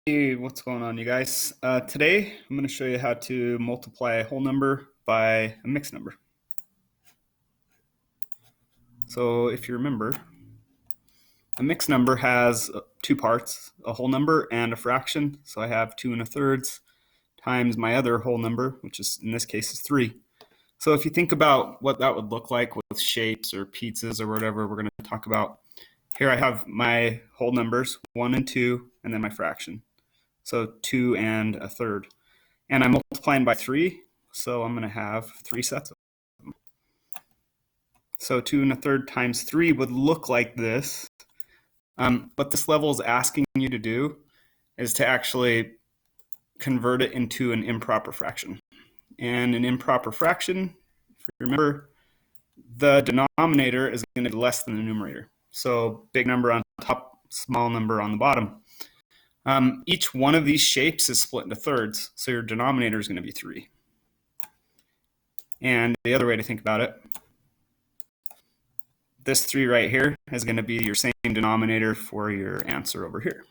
Hey, what's going on, you guys? Today, I'm going to show you how to multiply a whole number by a mixed number. So if you remember, a mixed number has two parts, a whole number and a fraction. So I have 2 1/3 times my other whole number, which is in this case is 3. So if you think about what that would look like with shapes or pizzas or whatever we're going to talk about, here I have my whole numbers, 1 and 2, and then my fraction. So 2 1/3. And I'm multiplying by 3, so I'm going to have 3 sets of them. So 2 1/3 times 3 would look like this. What this level is asking you to do is to actually convert it into an improper fraction. And an improper fraction, if you remember, the denominator is going to be less than the numerator. So big number on top, small number on the bottom. Each one of these shapes is split into thirds, so your denominator is going to be 3. And the other way to think about it, this 3 right here is going to be your same denominator for your answer over here.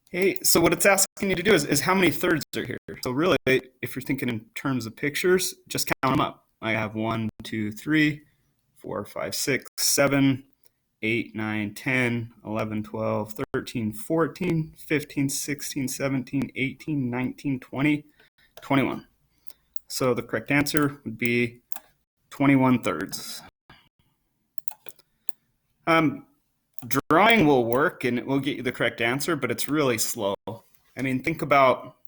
Okay, so what it's asking you to do is how many thirds are here? So really, if you're thinking in terms of pictures, just count them up. I have 1, 2, 3, 4, 5, 6, 7, 8, 9, 10, 11, 12, 13, 14, 15, 16, 17, 18, 19, 20, 21. So the correct answer would be 21 thirds. Drawing will work and it will get you the correct answer, but it's really slow. I mean, think about,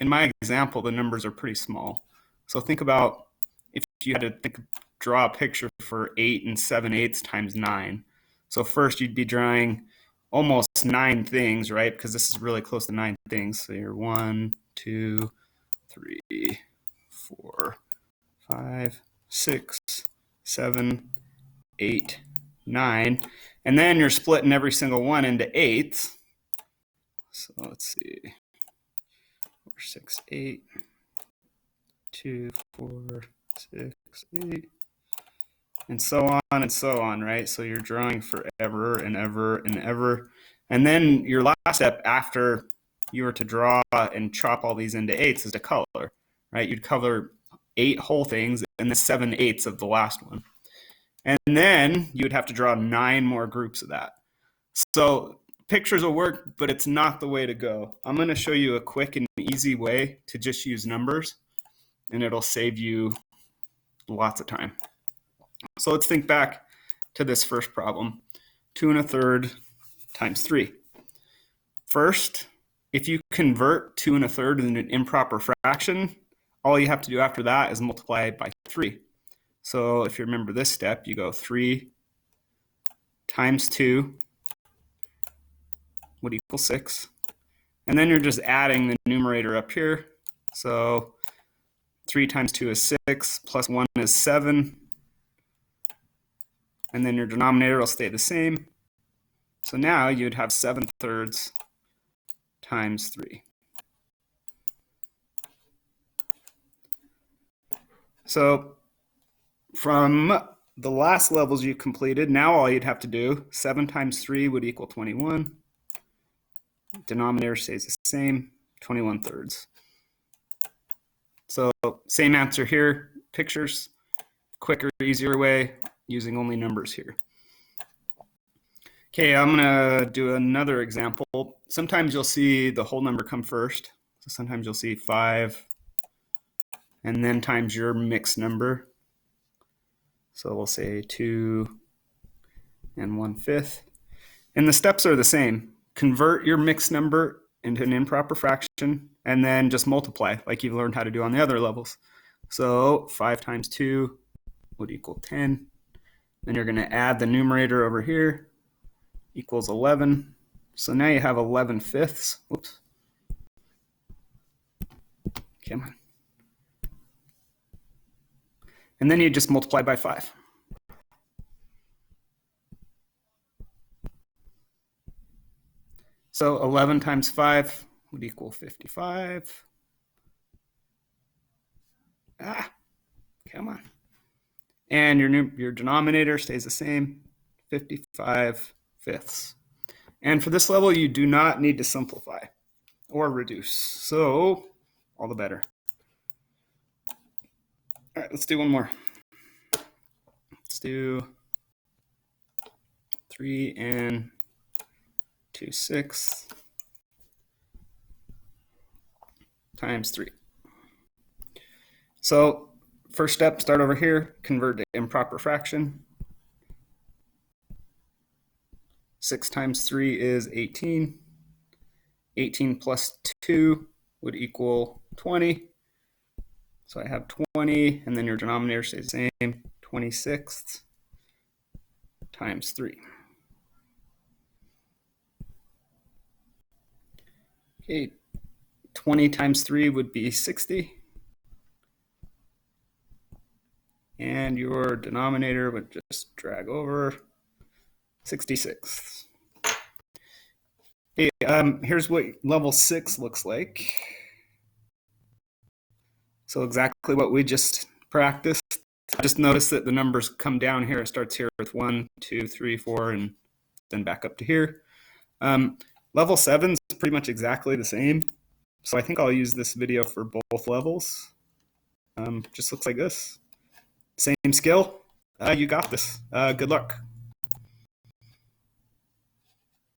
in my example, the numbers are pretty small. So think about if you had to draw a picture for 8 7/8 times 9. So first you'd be drawing almost 9 things, right? Because this is really close to 9 things. So you're 1, 2, 3, 4, 5, 6, 7, 8, 9. And then you're splitting every single one into eighths. So let's see. 4, 6, 8, 2, 4, 6, 8, and so on, right? So you're drawing forever and ever and ever. And then your last step after you were to draw and chop all these into eighths is to color, right? You'd color 8 whole things and the 7/8 of the last one. And then you would have to draw 9 more groups of that. So pictures will work, but it's not the way to go. I'm going to show you a quick and easy way to just use numbers, and it'll save you lots of time. So let's think back to this first problem, 2 1/3 times 3. First, if you convert 2 1/3 into an improper fraction, all you have to do after that is multiply it by 3. So if you remember this step, you go 3 times 2 would equal 6. And then you're just adding the numerator up here. So 3 times 2 is 6, plus 1 is 7. And then your denominator will stay the same. So now you'd have 7 thirds times 3. So from the last levels you completed, now all you'd have to do, 7 times 3 would equal 21. Denominator stays the same, 21 thirds. So same answer here, pictures, quicker, easier way, using only numbers here. Okay, I'm gonna do another example. Sometimes you'll see the whole number come first. So sometimes you'll see 5 and then times your mixed number. So we'll say 2 1/5. And the steps are the same. Convert your mixed number into an improper fraction and then just multiply like you've learned how to do on the other levels. So 5 times 2 would equal 10. Then you're going to add the numerator over here, equals 11. So now you have 11/5. Whoops. Come on. And then you just multiply by 5. So 11 times 5 would equal 55. Come on. And your denominator stays the same, 55/5. And for this level, you do not need to simplify or reduce. So all the better. All right, let's do one more. Let's do 3 and 2/6 times 3. So first step, start over here, convert to improper fraction. 6 times 3 is 18. 18 plus 2 would equal 20. So I have 20, and then your denominator stays the same, 26 times 3. Okay, 20 times 3 would be 60. And your denominator would just drag over 66. Okay, here's what level 6 looks like. So exactly what we just practiced. Just notice that the numbers come down here. It starts here with 1, 2, 3, 4, and then back up to here. Level 7 is pretty much exactly the same. So I think I'll use this video for both levels. Just looks like this. Same skill. You got this. Good luck.